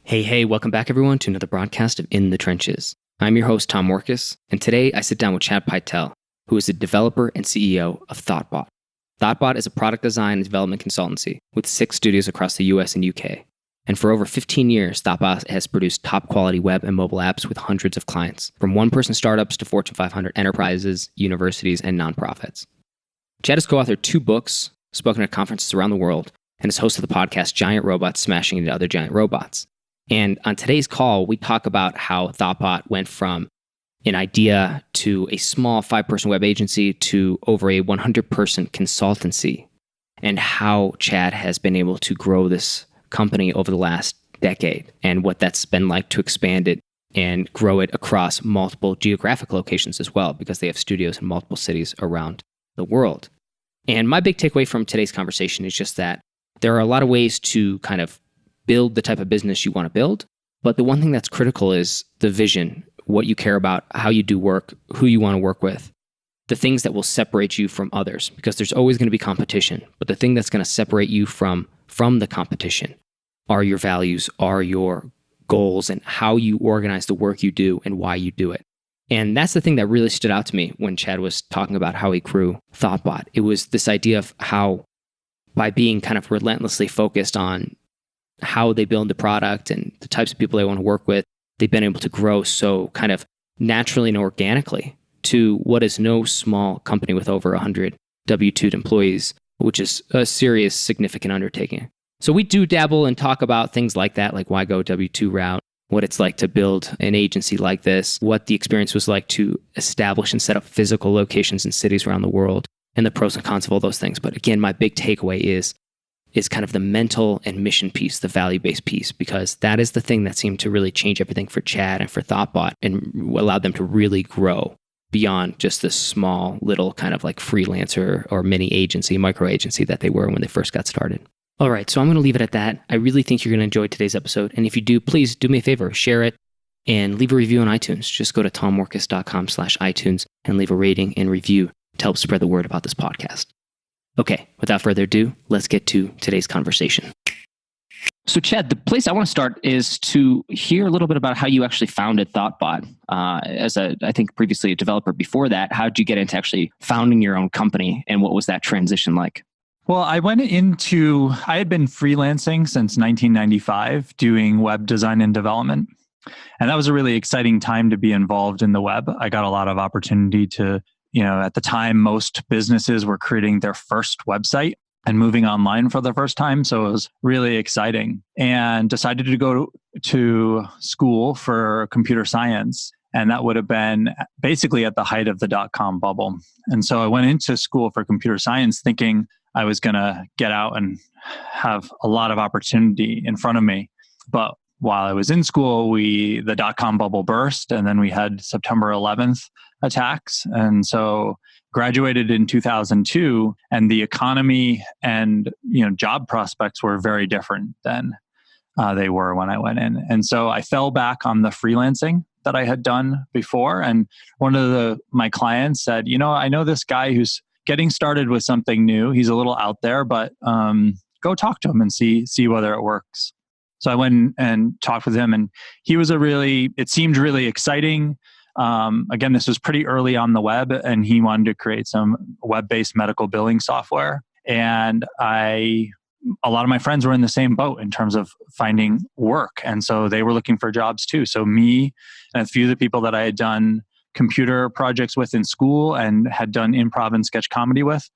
Hey, welcome back everyone to another broadcast of In the Trenches. I'm your host, Tom Morkis, and today I sit down with Chad Pytel, who is the developer and CEO of thoughtbot. thoughtbot is a product design and development consultancy with 6 studios across the US and UK. And for over 15 years, thoughtbot has produced top quality web and mobile apps with hundreds of clients, from one-person startups to Fortune 500 enterprises, universities, and nonprofits. Chad has co-authored 2 books, spoken at conferences around the world, and is host of the podcast Giant Robots Smashing into Other Giant Robots. And on today's call, we talk about how thoughtbot went from an idea to a small 5-person web agency to over a 100-person consultancy, and how Chad has been able to grow this company over the last decade and what that's been like to expand it and grow it across multiple geographic locations as well, because they have studios in multiple cities around the world. And my big takeaway from today's conversation is just that there are a lot of ways to kind of build the type of business you want to build. But the one thing that's critical is the vision, what you care about, how you do work, who you want to work with, the things that will separate you from others, because there's always going to be competition. But the thing that's going to separate you from the competition are your values, are your goals, and how you organize the work you do and why you do it. And that's the thing that really stood out to me when Chad was talking about how he grew thoughtbot. It was this idea of how, by being kind of relentlessly focused on how they build the product and the types of people they want to work with, they've been able to grow so kind of naturally and organically to what is no small company with over 100 W-2 employees, which is a serious, significant undertaking. So we do dabble and talk about things like that, like why go W-2 route, what it's like to build an agency like this, what the experience was like to establish and set up physical locations in cities around the world, and the pros and cons of all those things. But again, my big takeaway is kind of the mental and mission piece, the value-based piece, because that is the thing that seemed to really change everything for Chad and for thoughtbot and allowed them to really grow beyond just this small little kind of like freelancer or mini agency, micro agency that they were when they first got started. All right, so I'm going to leave it at that. I really think you're going to enjoy today's episode. And if you do, please do me a favor, share it and leave a review on iTunes. Just go to tommorkis.com/iTunes and leave a rating and review to help spread the word about this podcast. Okay, without further ado, let's get to today's conversation. So Chad, the place I want to start is to hear a little bit about how you actually founded thoughtbot. I think previously a developer before that, how did you get into actually founding your own company, and what was that transition like? Well, I had been freelancing since 1995 doing web design and development. And that was a really exciting time to be involved in the web. I got a lot of opportunity to, at the time, most businesses were creating their first website and moving online for the first time. So it was really exciting, and decided to go to school for computer science. And that would have been basically at the height of the .com bubble. And so I went into school for computer science thinking I was going to get out and have a lot of opportunity in front of me. But while I was in school, the .com bubble burst, and then we had September 11th attacks. And so graduated in 2002, and the economy and job prospects were very different than they were when I went in. And so I fell back on the freelancing that I had done before. And one of my clients said, I know this guy who's getting started with something new. He's a little out there, but go talk to him and see whether it works. So I went and talked with him, and it seemed really exciting. Again, this was pretty early on the web, and he wanted to create some web-based medical billing software. And a lot of my friends were in the same boat in terms of finding work. And so they were looking for jobs too. So me and a few of the people that I had done computer projects with in school and had done improv and sketch comedy with,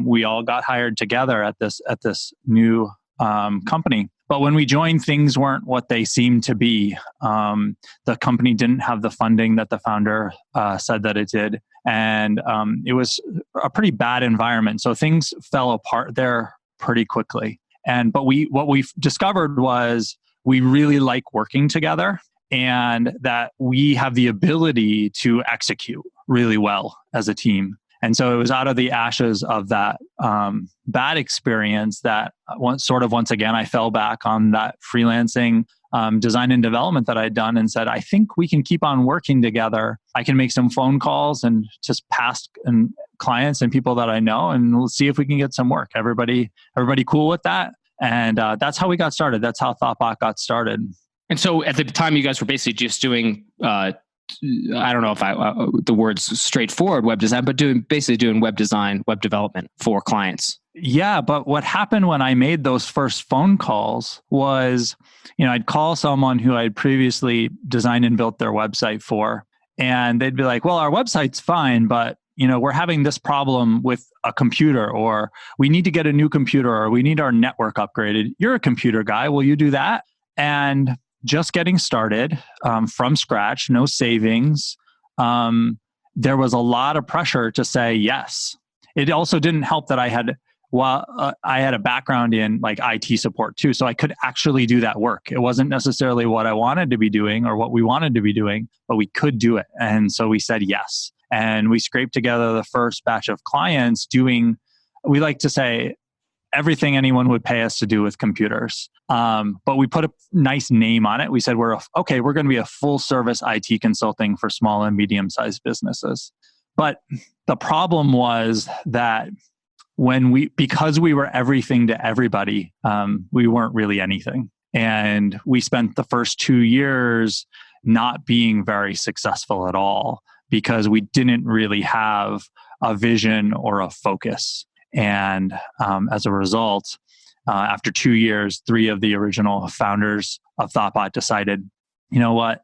we all got hired together at this new company. But when we joined, things weren't what they seemed to be. The company didn't have the funding that the founder said that it did. And it was a pretty bad environment. So things fell apart there pretty quickly. But what we discovered was we really like working together, and that we have the ability to execute really well as a team. And so it was out of the ashes of that bad experience that once again, I fell back on that freelancing design and development that I'd done and said, I think we can keep on working together. I can make some phone calls and just past and clients and people that I know, and we'll see if we can get some work. Everybody cool with that? And that's how we got started. That's how thoughtbot got started. And so at the time, you guys were basically just doing, I don't know if the word's straightforward web design, but basically doing web design, web development for clients. Yeah, but what happened when I made those first phone calls was, I'd call someone who I'd previously designed and built their website for, and they'd be like, well, our website's fine, but we're having this problem with a computer, or we need to get a new computer, or we need our network upgraded. You're a computer guy. Will you do that? And just getting started from scratch, no savings. There was a lot of pressure to say yes. It also didn't help that I had a background in like IT support too, so I could actually do that work. It wasn't necessarily what I wanted to be doing or what we wanted to be doing, but we could do it. And so we said yes. And we scraped together the first batch of clients doing, we like to say, everything anyone would pay us to do with computers. But we put a nice name on it. We said, we're going to be a full service IT consulting for small and medium-sized businesses. But the problem was that because we were everything to everybody, we weren't really anything. And we spent the first 2 years not being very successful at all because we didn't really have a vision or a focus. And as a result, after 2 years, 3 of the original founders of thoughtbot decided, you know what,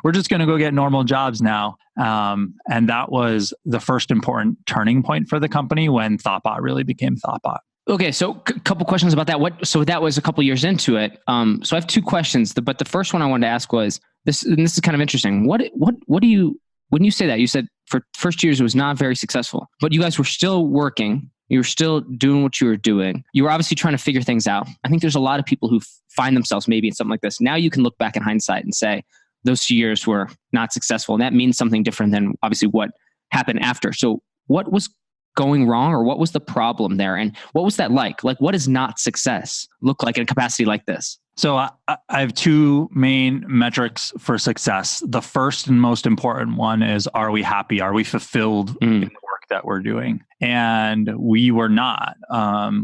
we're just going to go get normal jobs now. And that was the first important turning point for the company when thoughtbot really became thoughtbot. Okay, so a couple questions about that. So that was a couple years into it. So I have 2 questions, but the first one I wanted to ask was this, and this is kind of interesting. What do you, when you say that, you said for first years it was not very successful, but you guys were still working. You were still doing what you were doing. You were obviously trying to figure things out. I think there's a lot of people who find themselves maybe in something like this. Now you can look back in hindsight and say those 2 years were not successful. And that means something different than obviously what happened after. So what was going wrong, or what was the problem there? And what was that like? Like, what does not success look like in a capacity like this? So I have 2 main metrics for success. The first and most important one is, are we happy? Are we fulfilled in the work that we're doing? And we were not.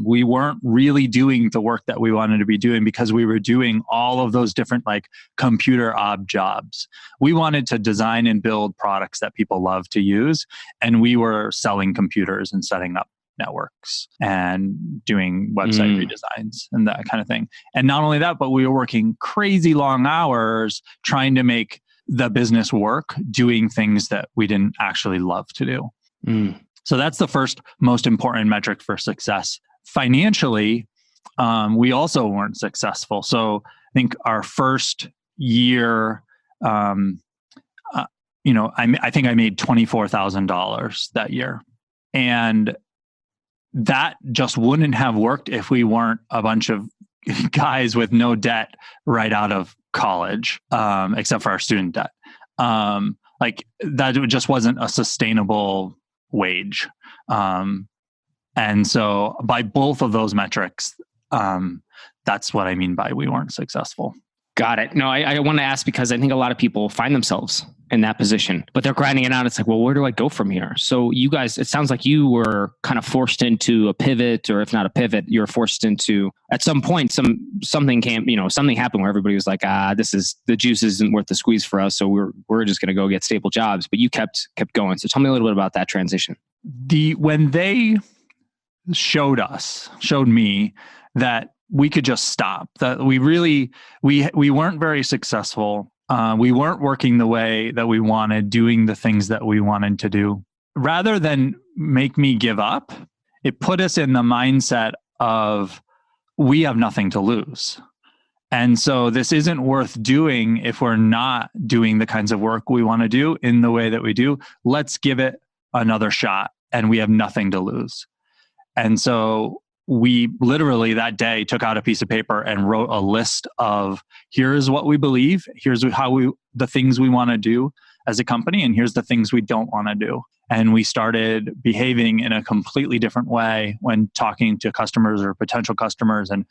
We weren't really doing the work that we wanted to be doing because we were doing all of those different like computer ob jobs. We wanted to design and build products that people love to use. And we were selling computers and setting up networks and doing website redesigns and that kind of thing. And not only that, but we were working crazy long hours trying to make the business work, doing things that we didn't actually love to do. So that's the first most important metric for success. Financially, we also weren't successful. So I think our first year, I think I made $24,000 that year. And that just wouldn't have worked if we weren't a bunch of guys with no debt right out of college, except for our student debt. Like that just wasn't a sustainable wage. And so by both of those metrics, that's what I mean by we weren't successful. Got it. No, I want to ask because I think a lot of people find themselves in that position, but they're grinding it out. It's like, well, where do I go from here? So you guys, it sounds like you were kind of forced into a pivot, or if not a pivot, you were forced into, at some point, something happened where everybody was like, the juice isn't worth the squeeze for us. So we're just going to go get stable jobs, but you kept going. So tell me a little bit about that transition. When they showed me that we could just stop, that we weren't very successful. We weren't working the way that we wanted, doing the things that we wanted to do. Rather than make me give up, it put us in the mindset of we have nothing to lose. And so this isn't worth doing if we're not doing the kinds of work we want to do in the way that we do. Let's give it another shot, and we have nothing to lose. And so we literally that day took out a piece of paper and wrote a list of, here's what we believe, here's the things we want to do as a company, and here's the things we don't want to do. And we started behaving in a completely different way when talking to customers or potential customers and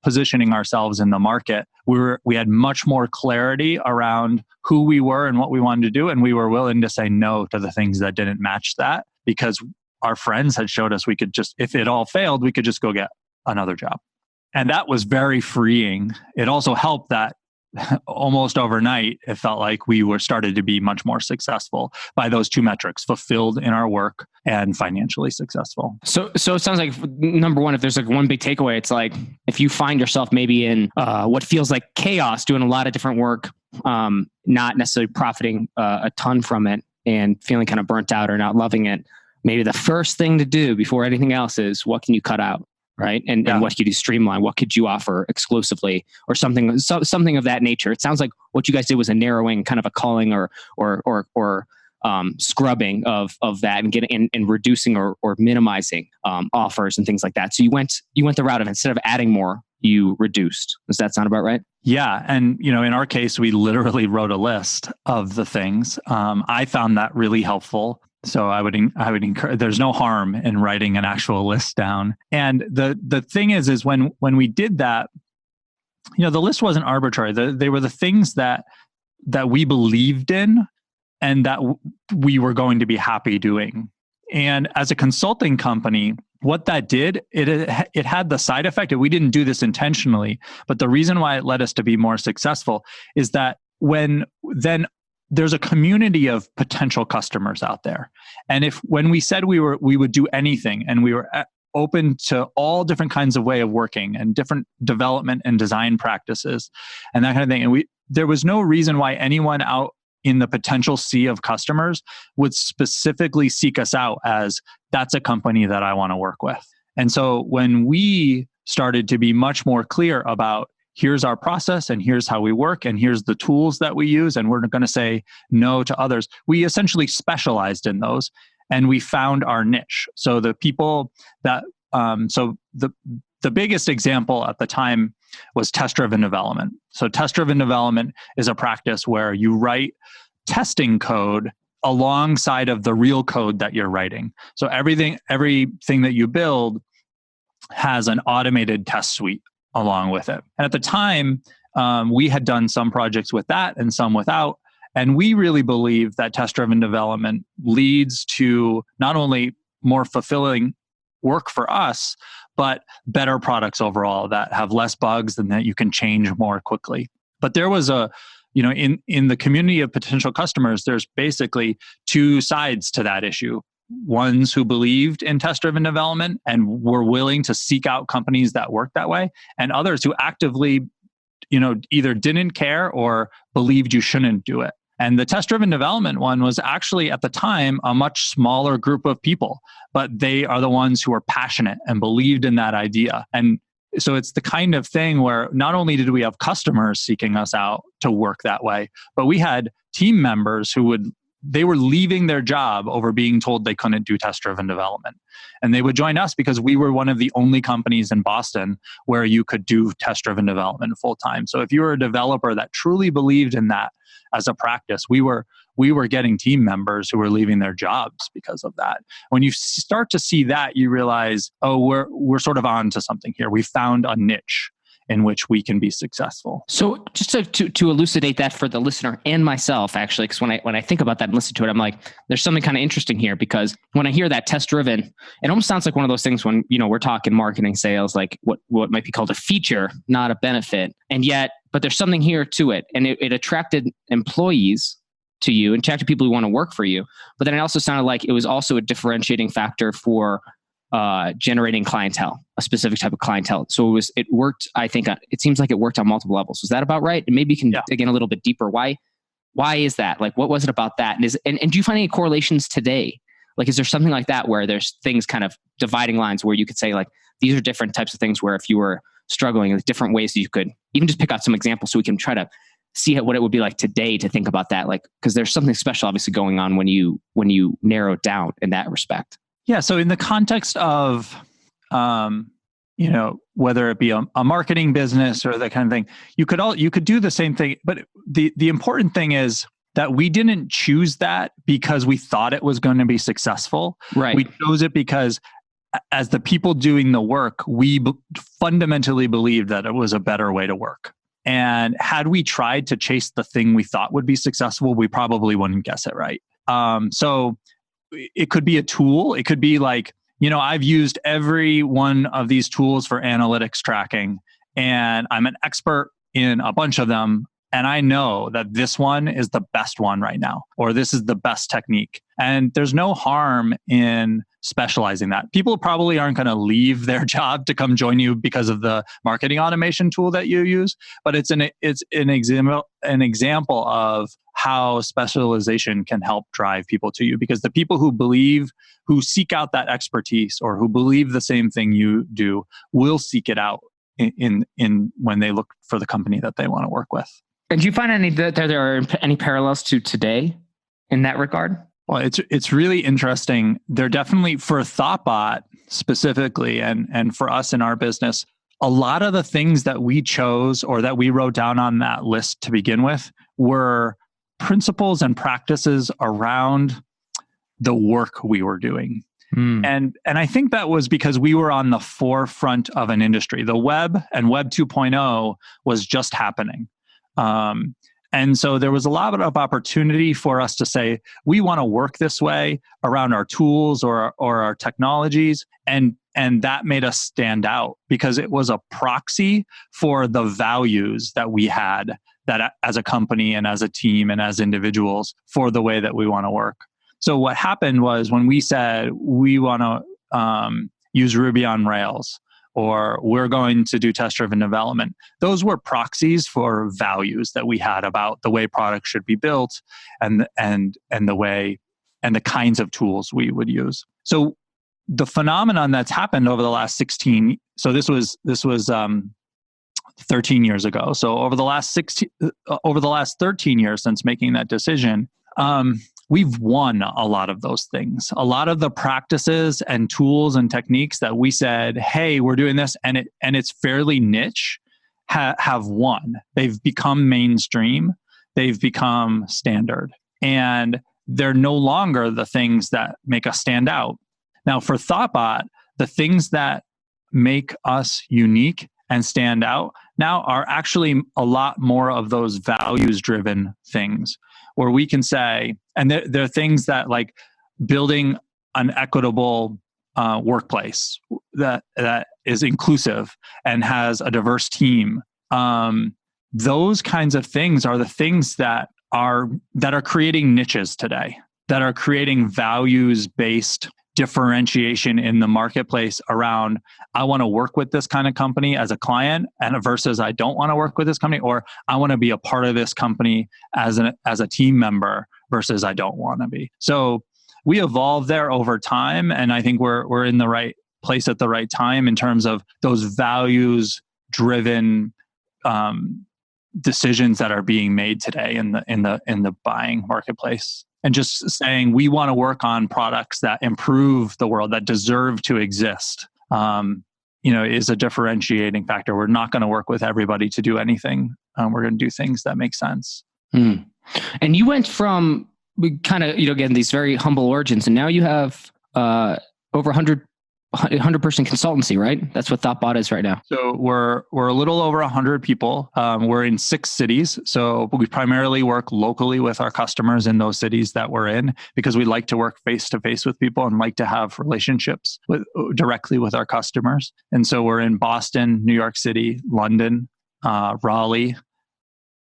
positioning ourselves in the market. We had much more clarity around who we were and what we wanted to do, and we were willing to say no to the things that didn't match that, because our friends had showed us we could just, if it all failed, we could just go get another job. And that was very freeing. It also helped that almost overnight, it felt like we were started to be much more successful by those two metrics: fulfilled in our work and financially successful. So it sounds like, number one, if there's like one big takeaway, it's like if you find yourself maybe in what feels like chaos, doing a lot of different work, not necessarily profiting a ton from it, and feeling kind of burnt out or not loving it, maybe the first thing to do before anything else is what can you cut out, right? And what could you streamline? What could you offer exclusively, or something of that nature? It sounds like what you guys did was a narrowing, kind of a culling or scrubbing of that, and getting and reducing or minimizing offers and things like that. So you went the route of, instead of adding more, you reduced. Does that sound about right? Yeah. And, in our case, we literally wrote a list of the things. I found that really helpful. So I would encourage, there's no harm in writing an actual list down. And the thing is when we did that, the list wasn't arbitrary. They were the things that we believed in and that we were going to be happy doing. And as a consulting company, what that did, it had the side effect. We didn't do this intentionally, but the reason why it led us to be more successful is that when there's a community of potential customers out there. And when we said we would do anything, and we were open to all different kinds of way of working and different development and design practices and that kind of thing. And there was no reason why anyone out in the potential sea of customers would specifically seek us out as, that's a company that I want to work with. And so when we started to be much more clear about, here's our process and here's how we work and here's the tools that we use, and we're going to say no to others, we essentially specialized in those and we found our niche. So the people that, the biggest example at the time was test-driven development. So test-driven development is a practice where you write testing code alongside of the real code that you're writing. So everything that you build has an automated test suite along with it. And at the time, we had done some projects with that and some without. And we really believe that test-driven development leads to not only more fulfilling work for us, but better products overall that have less bugs and that you can change more quickly. But there was in the community of potential customers, there's basically two sides to that issue. Ones who believed in test-driven development and were willing to seek out companies that work that way, and others who actively, either didn't care or believed you shouldn't do it. And the test-driven development one was actually at the time a much smaller group of people, but they are the ones who are passionate and believed in that idea. And so it's the kind of thing where not only did we have customers seeking us out to work that way, but we had team members they were leaving their job over being told they couldn't do test-driven development. And they would join us because we were one of the only companies in Boston where you could do test-driven development full-time. So if you were a developer that truly believed in that as a practice, we were getting team members who were leaving their jobs because of that. When you start to see that, you realize, oh, we're sort of on to something here. We found a niche in which we can be successful. So just to elucidate that for the listener and myself, actually, because when I think about that and listen to it, I'm like, there's something kind of interesting here, because when I hear that test-driven, it almost sounds like one of those things when, we're talking marketing sales, like what might be called a feature, not a benefit. And yet, but there's something here to it. And it attracted employees to you and attracted people who want to work for you. But then it also sounded like it was also a differentiating factor for generating clientele, a specific type of clientele. So it worked, I think, it seems like it worked on multiple levels. Was that about right? And maybe you can dig in a little bit deeper. Why is that? Like, what was it about that? And do you find any correlations today? Like, is there something like that where there's things kind of dividing lines where you could say, like, these are different types of things where if you were struggling, like different ways that you could even just pick out some examples so we can try to see what it would be like today to think about that? Like, because there's something special obviously going on when you narrow it down in that respect. Yeah. So in the context of, whether it be a marketing business or that kind of thing, you could do the same thing. But the important thing is that we didn't choose that because we thought it was going to be successful. Right. We chose it because as the people doing the work, we fundamentally believed that it was a better way to work. And had we tried to chase the thing we thought would be successful, we probably wouldn't guess it right. So it could be a tool. It could be like, I've used every one of these tools for analytics tracking, and I'm an expert in a bunch of them. And I know that this one is the best one right now, or this is the best technique. And there's no harm in specializing that. People probably aren't going to leave their job to come join you because of the marketing automation tool that you use, but it's an example of how specialization can help drive people to you, because the people who seek out that expertise or who believe the same thing you do will seek it out in when they look for the company that they want to work with. And do you find that there are any parallels to today in that regard? Well, it's really interesting. They're definitely, for thoughtbot specifically, and for us in our business, a lot of the things that we chose or that we wrote down on that list to begin with were principles and practices around the work we were doing. And I think that was because we were on the forefront of an industry. The web and Web 2.0 was just happening. And so there was a lot of opportunity for us to say, we want to work this way around our tools or our technologies. And that made us stand out because it was a proxy for the values that we had that as a company and as a team and as individuals for the way that we want to work. So what happened was when we said we want to use Ruby on Rails, or we're going to do test-driven development, those were proxies for values that we had about the way products should be built and the way and the kinds of tools we would use. So the phenomenon that's happened over the last 16, so this was 13 years ago. So over the last 13 years since making that decision, we've won a lot of those things. A lot of the practices and tools and techniques that we said, hey, we're doing this, and it's fairly niche, have won. They've become mainstream. They've become standard. And they're no longer the things that make us stand out. Now, for thoughtbot, the things that make us unique and stand out now are actually a lot more of those values-driven things, where we can say, and there are things that like building an equitable workplace that is inclusive and has a diverse team. Those kinds of things are the things that are creating niches today, that are creating values-based differentiation in the marketplace around, I want to work with this kind of company as a client, and versus I don't want to work with this company, or I want to be a part of this company as a team member versus I don't want to be. So we evolved there over time, and I think we're in the right place at the right time in terms of those values-driven decisions that are being made today in the buying marketplace. And just saying we want to work on products that improve the world, that deserve to exist, is a differentiating factor. We're not going to work with everybody to do anything. We're going to do things that make sense. And you went from kind of, again, these very humble origins, and now you have over 100-person consultancy, right? That's what thoughtbot is right now. So we're a little over 100 people. We're in 6 cities. So we primarily work locally with our customers in those cities that we're in, because we like to work face-to-face with people and like to have relationships directly with our customers. And so we're in Boston, New York City, London, Raleigh,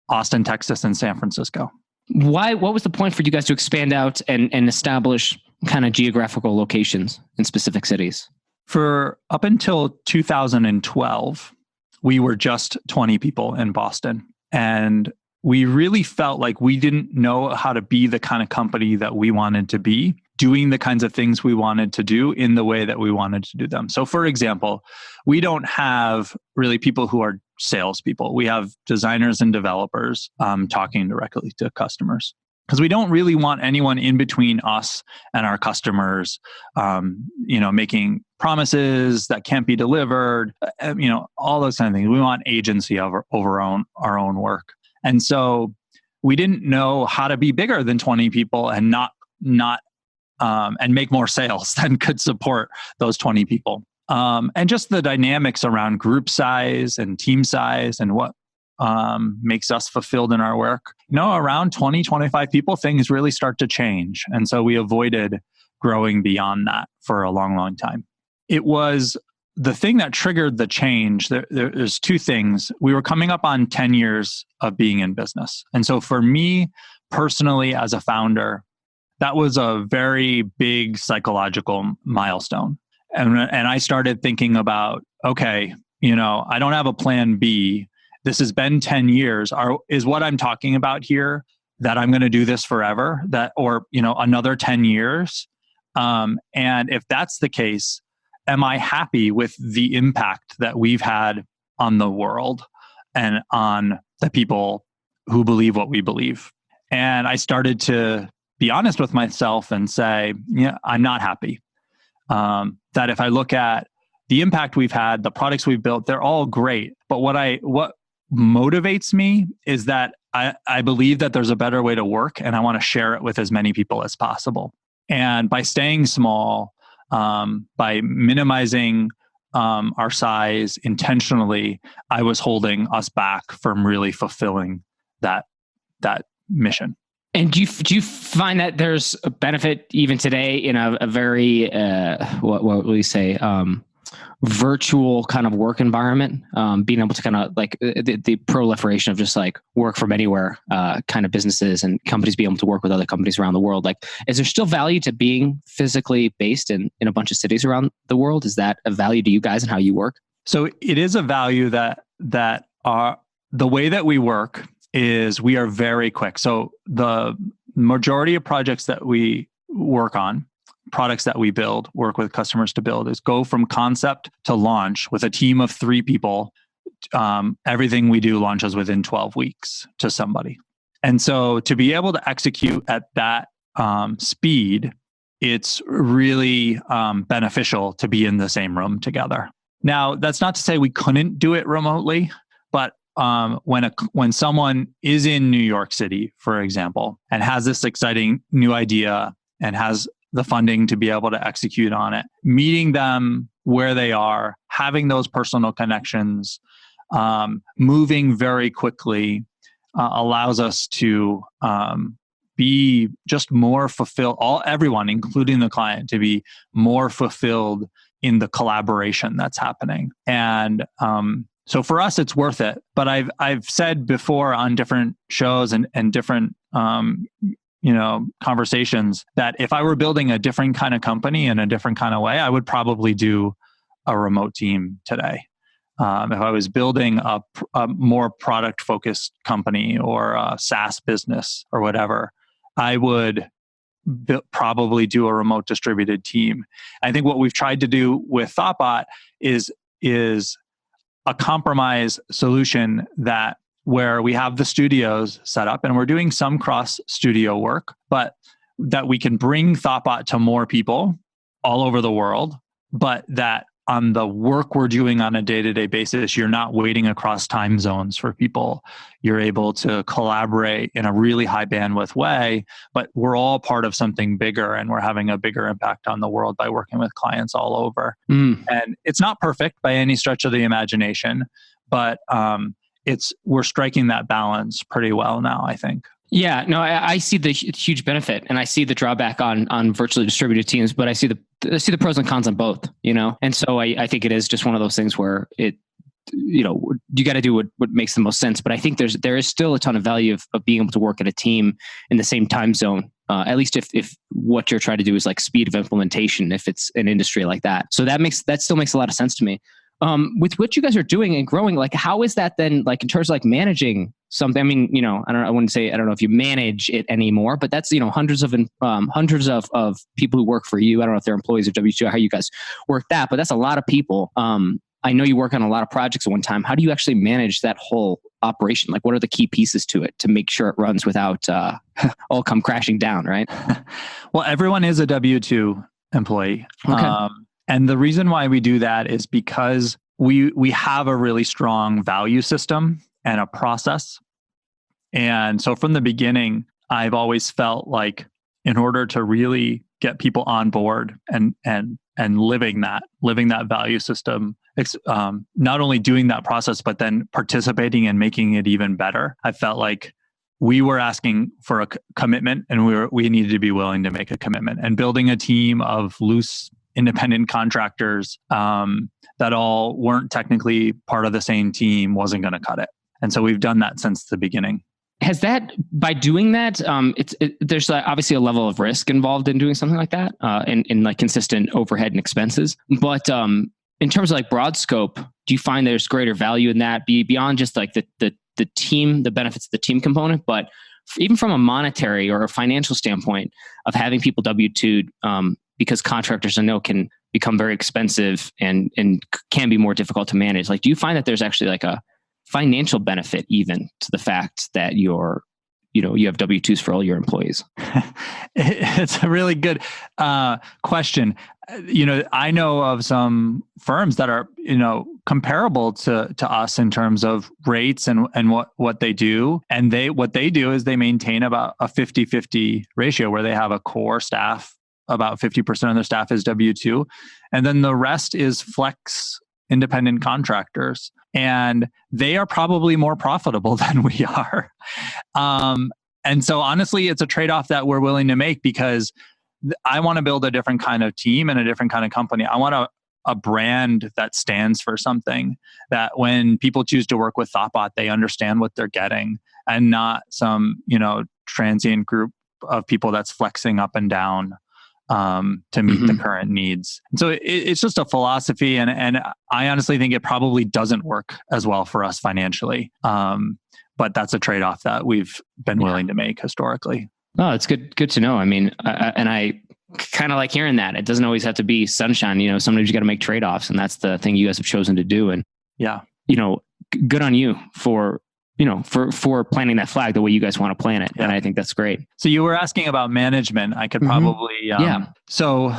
Austin, Texas, and San Francisco. What was the point for you guys to expand out and establish kind of geographical locations in specific cities? For up until 2012, we were just 20 people in Boston. And we really felt like we didn't know how to be the kind of company that we wanted to be, doing the kinds of things we wanted to do in the way that we wanted to do them. So for example, we don't have really people who are salespeople. We have designers and developers talking directly to customers, because we don't really want anyone in between us and our customers, making promises that can't be delivered, all those kind of things. We want agency over our own work. And so we didn't know how to be bigger than 20 people and not and make more sales than could support those 20 people. And just the dynamics around group size and team size and what makes us fulfilled in our work. Around 20, 25 people, things really start to change. And so we avoided growing beyond that for a long, long time. It was the thing that triggered the change, there's two things. We were coming up on 10 years of being in business. And so for me personally, as a founder, that was a very big psychological milestone. And I started thinking about, okay, I don't have a plan B. This has been 10 years. Is what I'm talking about here that I'm going to do this forever, or another 10 years? And if that's the case, am I happy with the impact that we've had on the world and on the people who believe what we believe? And I started to be honest with myself and say, yeah, I'm not happy. That if I look at the impact we've had, the products we've built, they're all great. But what motivates me is that I believe that there's a better way to work, and I want to share it with as many people as possible. And by staying small, by minimizing our size intentionally, I was holding us back from really fulfilling that mission. And do you find that there's a benefit even today in a very what would we say virtual kind of work environment, being able to kind of like the proliferation of just like work from anywhere kind of businesses and companies being able to work with other companies around the world? Like, is there still value to being physically based in a bunch of cities around the world? Is that a value to you guys and how you work? So it is a value that the way that we work is we are very quick. So the majority of projects that we work on, products that we build, work with customers to build, is go from concept to launch with a team of 3 people. Everything we do launches within 12 weeks to somebody. And so to be able to execute at that speed, it's really beneficial to be in the same room together. Now, that's not to say we couldn't do it remotely, but when someone is in New York City, for example, and has this exciting new idea and has the funding to be able to execute on it, meeting them where they are, having those personal connections, moving very quickly allows us to be just more fulfilled, everyone, including the client, to be more fulfilled in the collaboration that's happening. And so for us, it's worth it. But I've said before on different shows and different conversations that if I were building a different kind of company in a different kind of way, I would probably do a remote team today. If I was building a more product-focused company or a SaaS business or whatever, I would probably do a remote distributed team. I think what we've tried to do with thoughtbot is a compromise solution that where we have the studios set up and we're doing some cross studio work, but that we can bring thoughtbot to more people all over the world, but that on the work we're doing on a day-to-day basis, you're not waiting across time zones for people. You're able to collaborate in a really high bandwidth way, but we're all part of something bigger and we're having a bigger impact on the world by working with clients all over. And it's not perfect by any stretch of the imagination, but we're striking that balance pretty well now, I think. Yeah, no, I see the huge benefit, and I see the drawback on virtually distributed teams, but I see the pros and cons on both, And so I think it is just one of those things where you got to do what makes the most sense. But I think there is still a ton of value of being able to work at a team in the same time zone, at least if what you're trying to do is like speed of implementation, if it's an industry like that. So that still makes a lot of sense to me. With what you guys are doing and growing, like how is that then, like in terms of like managing something? I mean, I don't know if you manage it anymore, but that's, hundreds of people who work for you. I don't know if they're employees of W2, how you guys work that, but that's a lot of people. I know you work on a lot of projects at one time. How do you actually manage that whole operation? Like what are the key pieces to it to make sure it runs without all come crashing down, right? Well, everyone is a W2 employee. Okay. And the reason why we do that is because we have a really strong value system and a process. And so from the beginning, I've always felt like in order to really get people on board and living that value system, not only doing that process, but then participating and making it even better, I felt like we were asking for a commitment and we needed to be willing to make a commitment. And building a team of loose independent contractors that all weren't technically part of the same team wasn't going to cut it. And so we've done that since the beginning. Has that, by doing that, there's obviously a level of risk involved in doing something like that, in like consistent overhead and expenses. But in terms of like broad scope, do you find there's greater value in that beyond just like the team, the benefits of the team component, but even from a monetary or a financial standpoint of having people W-2'd, because contractors I know can become very expensive and can be more difficult to manage. Like, do you find that there's actually like a financial benefit even to the fact that you have W-2s for all your employees? It's a really good question. I know of some firms that are, comparable to us in terms of rates and what they do. And what they do is they maintain about a 50-50 ratio where they have a core staff, about 50% of their staff is W-2. And then the rest is flex independent contractors. And they are probably more profitable than we are. And so honestly, it's a trade-off that we're willing to make because I want to build a different kind of team and a different kind of company. I want a brand that stands for something, that when people choose to work with thoughtbot, they understand what they're getting and not some, transient group of people that's flexing up and down to meet the current needs. And so it's just a philosophy. And I honestly think it probably doesn't work as well for us financially. But that's a trade-off that we've been willing to make historically. Oh, it's good to know. I mean, I kind of like hearing that. It doesn't always have to be sunshine. Sometimes you got to make trade-offs, and that's the thing you guys have chosen to do. And good on you for planting that flag the way you guys want to plant it. Yeah. And I think that's great. So you were asking about management. I could probably, So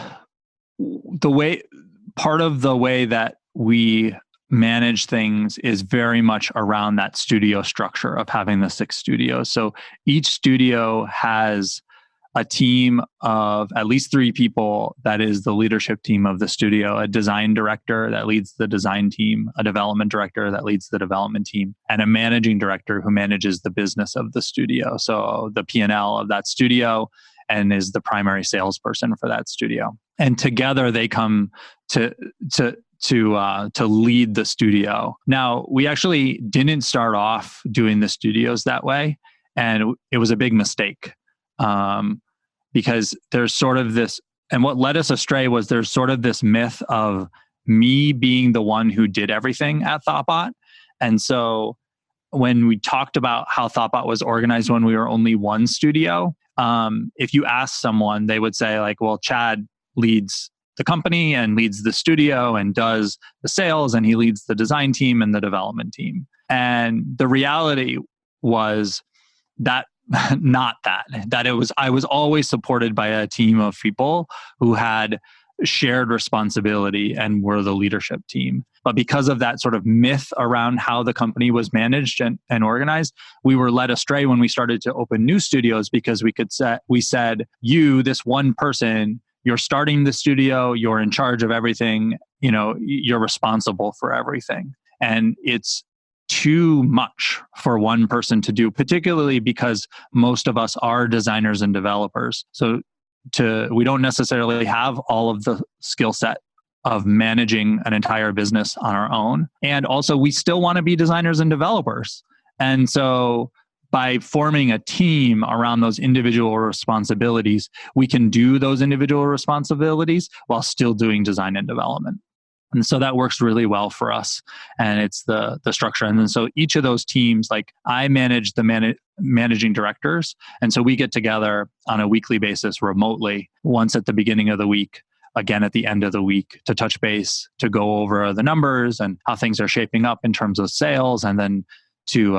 part of the way that we manage things is very much around that studio structure of having the 6 studios. So each studio has a team of at least 3 people that is the leadership team of the studio, a design director that leads the design team, a development director that leads the development team, and a managing director who manages the business of the studio. So the P&L of that studio and is the primary salesperson for that studio. And together they come to lead the studio. Now, we actually didn't start off doing the studios that way, and it was a big mistake. Because there's sort of this, and what led us astray was there's sort of this myth of me being the one who did everything at thoughtbot. And so when we talked about how thoughtbot was organized when we were only one studio, if you ask someone, they would say like, well, Chad leads the company and leads the studio and does the sales, and he leads the design team and the development team. And the reality was that I was always supported by a team of people who had shared responsibility and were the leadership team. But because of that sort of myth around how the company was managed and organized, we were led astray when we started to open new studios, because we said, you, this one person, you're starting the studio, you're in charge of everything, you're responsible for everything. And it's too much for one person to do, particularly because most of us are designers and developers. So we don't necessarily have all of the skill set of managing an entire business on our own. And also we still want to be designers and developers. And so by forming a team around those individual responsibilities, we can do those individual responsibilities while still doing design and development. And so that works really well for us. And it's the structure. And then so each of those teams, like I manage the managing directors. And so we get together on a weekly basis remotely, once at the beginning of the week, again at the end of the week, to touch base, to go over the numbers and how things are shaping up in terms of sales, and then to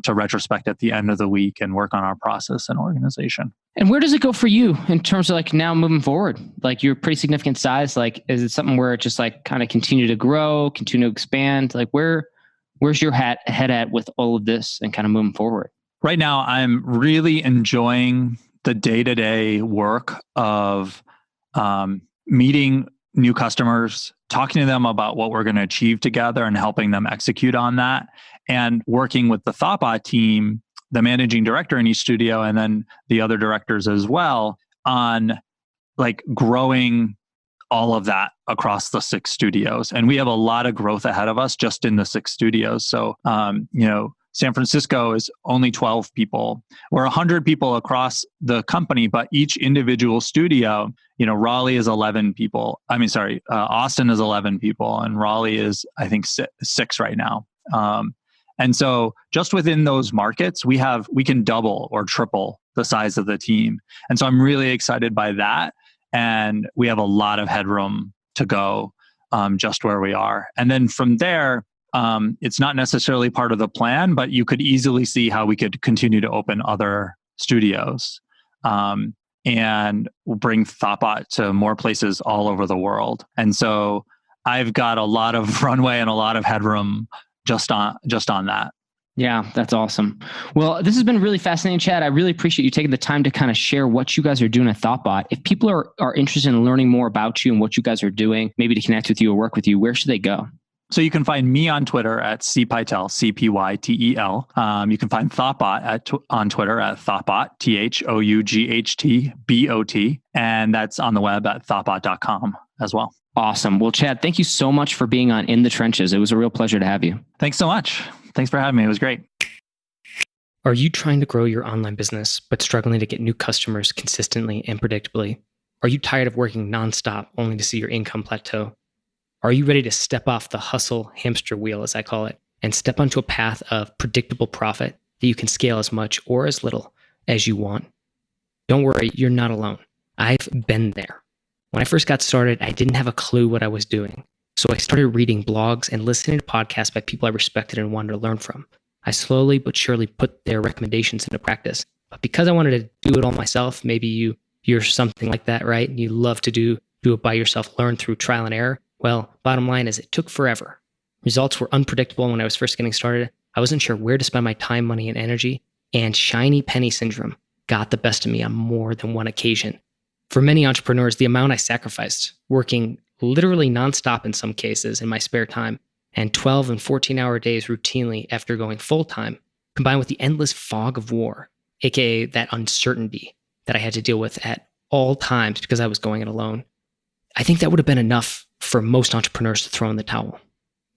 retrospect at the end of the week and work on our process and organization. And where does it go for you in terms of like now moving forward? Like you're pretty significant size. Like, is it something where it just like kind of continue to grow, continue to expand? Like where's your head at with all of this and kind of moving forward? Right now, I'm really enjoying the day-to-day work of meeting new customers, talking to them about what we're going to achieve together and helping them execute on that, and working with the thoughtbot team, the managing director in each studio, and then the other directors as well, on like growing all of that across the 6 studios. And we have a lot of growth ahead of us just in the 6 studios. So, San Francisco is only 12 people. We're 100 people across the company, but each individual studio, Raleigh is 11 people. Austin is 11 people, and Raleigh is, I think, 6 right now. And so just within those markets, we can double or triple the size of the team. And so I'm really excited by that. And we have a lot of headroom to go just where we are. And then from there, it's not necessarily part of the plan, but you could easily see how we could continue to open other studios and bring thoughtbot to more places all over the world. And so I've got a lot of runway and a lot of headroom just on that. Yeah, that's awesome. Well, this has been really fascinating, Chad. I really appreciate you taking the time to kind of share what you guys are doing at thoughtbot. If people are interested in learning more about you and what you guys are doing, maybe to connect with you or work with you, where should they go? So you can find me on Twitter at cpytel, CPYTEL. You can find thoughtbot on Twitter at thoughtbot, THOUGHTBOT. And that's on the web at thoughtbot.com as well. Awesome. Well, Chad, thank you so much for being on In the Trenches. It was a real pleasure to have you. Thanks so much. Thanks for having me. It was great. Are you trying to grow your online business, but struggling to get new customers consistently and predictably? Are you tired of working nonstop only to see your income plateau? Are you ready to step off the hustle hamster wheel, as I call it, and step onto a path of predictable profit that you can scale as much or as little as you want? Don't worry, you're not alone. I've been there. When I first got started, I didn't have a clue what I was doing. So I started reading blogs and listening to podcasts by people I respected and wanted to learn from. I slowly but surely put their recommendations into practice. But because I wanted to do it all myself, maybe you're something like that, right? You love to do it by yourself, learn through trial and error. Well, bottom line is it took forever. Results were unpredictable when I was first getting started. I wasn't sure where to spend my time, money, and energy. And shiny penny syndrome got the best of me on more than one occasion. For many entrepreneurs, the amount I sacrificed, working literally nonstop in some cases in my spare time, and 12 and 14-hour days routinely after going full-time, combined with the endless fog of war, aka that uncertainty that I had to deal with at all times because I was going it alone, I think that would have been enough for most entrepreneurs to throw in the towel.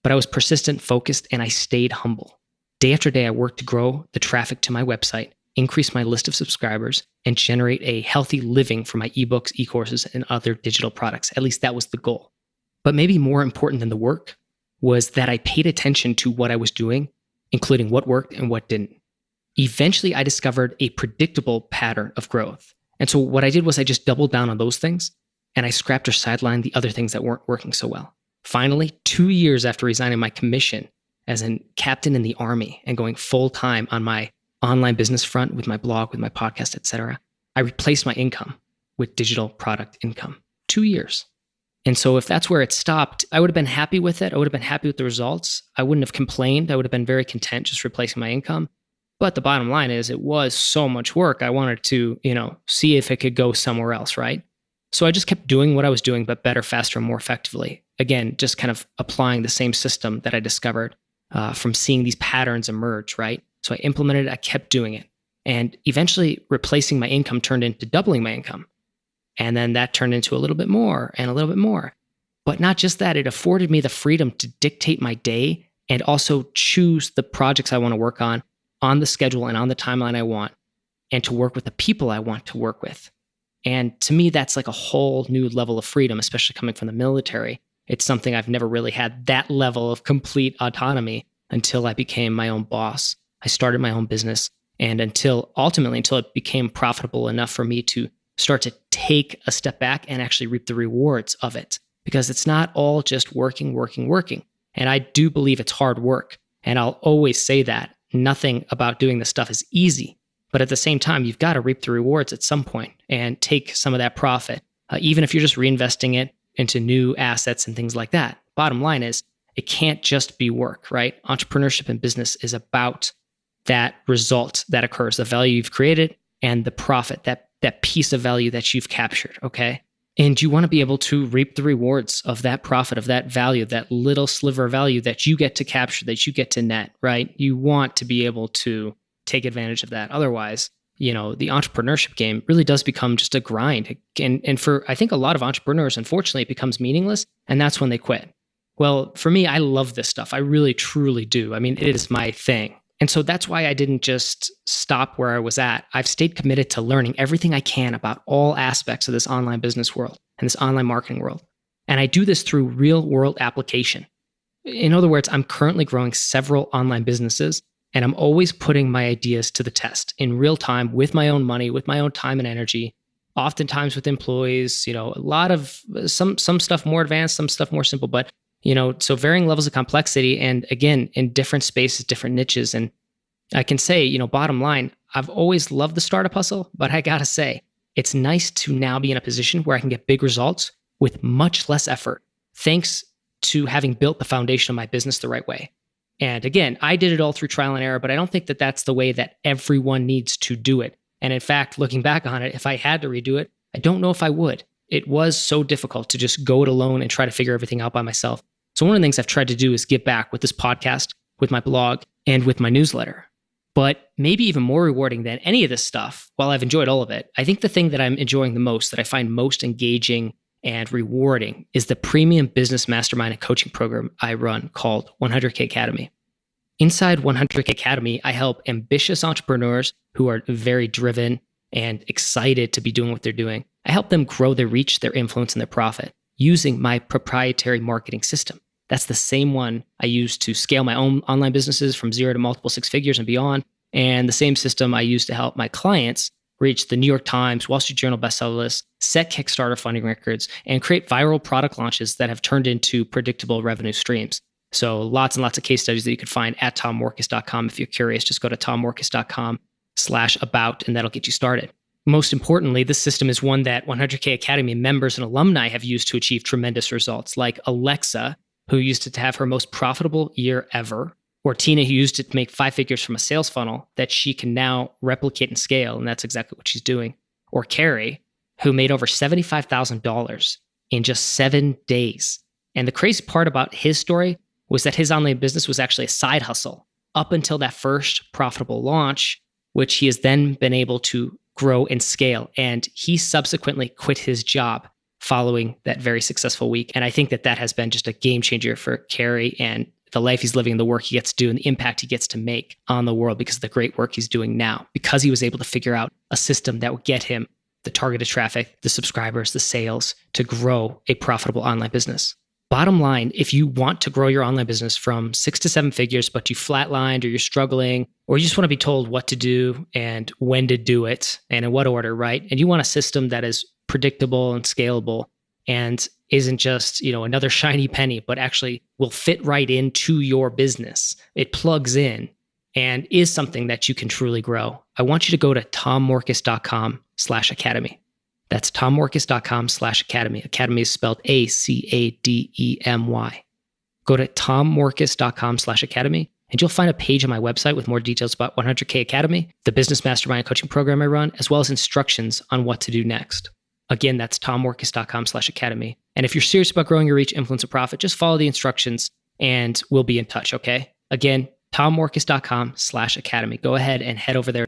But I was persistent, focused, and I stayed humble. Day after day, I worked to grow the traffic to my website, increase my list of subscribers, and generate a healthy living for my ebooks, e-courses, and other digital products. At least that was the goal. But maybe more important than the work was that I paid attention to what I was doing, including what worked and what didn't. Eventually, I discovered a predictable pattern of growth. And so what I did was I just doubled down on those things, and I scrapped or sidelined the other things that weren't working so well. Finally, 2 years after resigning my commission as a captain in the Army and going full-time on my online business front with my blog, with my podcast, etc., I replaced my income with digital product income. 2 years. And so if that's where it stopped, I would have been happy with it. I would have been happy with the results. I wouldn't have complained. I would have been very content just replacing my income. But the bottom line is it was so much work. I wanted to, see if it could go somewhere else, right? So I just kept doing what I was doing, but better, faster, and more effectively. Again, just kind of applying the same system that I discovered from seeing these patterns emerge, right? So I implemented it, I kept doing it. And eventually replacing my income turned into doubling my income. And then that turned into a little bit more and a little bit more. But not just that, it afforded me the freedom to dictate my day and also choose the projects I want to work on the schedule and on the timeline I want, and to work with the people I want to work with. And to me, that's like a whole new level of freedom, especially coming from the military. It's something I've never really had that level of complete autonomy until I became my own boss. I started my own business, and until it became profitable enough for me to start to take a step back and actually reap the rewards of it. Because it's not all just working. And I do believe it's hard work. And I'll always say that. Nothing about doing this stuff is easy. But at the same time, you've got to reap the rewards at some point and take some of that profit, even if you're just reinvesting it into new assets and things like that. Bottom line is, it can't just be work, right? Entrepreneurship and business is about that result that occurs, the value you've created and the profit, that piece of value that you've captured, okay? And you want to be able to reap the rewards of that profit, of that value, that little sliver of value that you get to capture, that you get to net, right? You want to be able to take advantage of that. Otherwise, the entrepreneurship game really does become just a grind. And for, I think a lot of entrepreneurs, unfortunately, it becomes meaningless, and that's when they quit. Well, for me, I love this stuff. I really, truly do. I mean, it is my thing. And so that's why I didn't just stop where I was at. I've stayed committed to learning everything I can about all aspects of this online business world and this online marketing world. And I do this through real world application. In other words, I'm currently growing several online businesses, and I'm always putting my ideas to the test in real time with my own money, with my own time and energy, oftentimes with employees, a lot of some stuff more advanced, some stuff more simple, but so varying levels of complexity, and again, in different spaces, different niches. And I can say, bottom line, I've always loved the startup hustle, but I gotta say, it's nice to now be in a position where I can get big results with much less effort, thanks to having built the foundation of my business the right way. And again, I did it all through trial and error, but I don't think that that's the way that everyone needs to do it. And in fact, looking back on it, if I had to redo it, I don't know if I would. It was so difficult to just go it alone and try to figure everything out by myself. So one of the things I've tried to do is give back with this podcast, with my blog, and with my newsletter. But maybe even more rewarding than any of this stuff, while I've enjoyed all of it, I think the thing that I'm enjoying the most, that I find most engaging and rewarding, is the premium business mastermind and coaching program I run called 100K Academy. Inside 100K Academy, I help ambitious entrepreneurs who are very driven and excited to be doing what they're doing. I help them grow their reach, their influence, and their profit using my proprietary marketing system. That's the same one I use to scale my own online businesses from 0 to multiple 6 figures and beyond, and the same system I use to help my clients reach the New York Times, Wall Street Journal bestseller list, set Kickstarter funding records, and create viral product launches that have turned into predictable revenue streams. So lots and lots of case studies that you can find at tommorkes.com. If you're curious, just go to tommorkes.com/about, and that'll get you started. Most importantly, this system is one that 100K Academy members and alumni have used to achieve tremendous results, like Alexa, who used it to have her most profitable year ever, or Tina, who used it to make 5 figures from a sales funnel that she can now replicate and scale, and that's exactly what she's doing. Or Carrie, who made over $75,000 in just 7 days. And the crazy part about his story was that his online business was actually a side hustle up until that first profitable launch, which he has then been able to grow and scale. And he subsequently quit his job following that very successful week. And I think that has been just a game changer for Carrie and the life he's living and the work he gets to do and the impact he gets to make on the world because of the great work he's doing now, because he was able to figure out a system that would get him the targeted traffic, the subscribers, the sales to grow a profitable online business. Bottom line, if you want to grow your online business from 6 to 7 figures, but you flatlined or you're struggling, or you just want to be told what to do and when to do it and in what order, right? And you want a system that is predictable and scalable and isn't just, another shiny penny, but actually will fit right into your business. It plugs in and is something that you can truly grow. I want you to go to tommorkes.com/academy. That's tommorkes.com/academy. Academy is spelled ACADEMY. Go to tommorkes.com/academy and you'll find a page on my website with more details about 100K Academy, the business mastermind coaching program I run, as well as instructions on what to do next. Again, that's tommorkes.com/academy. And if you're serious about growing your reach, influence, and profit, just follow the instructions and we'll be in touch, okay? Again, tommorkes.com/academy. Go ahead and head over there.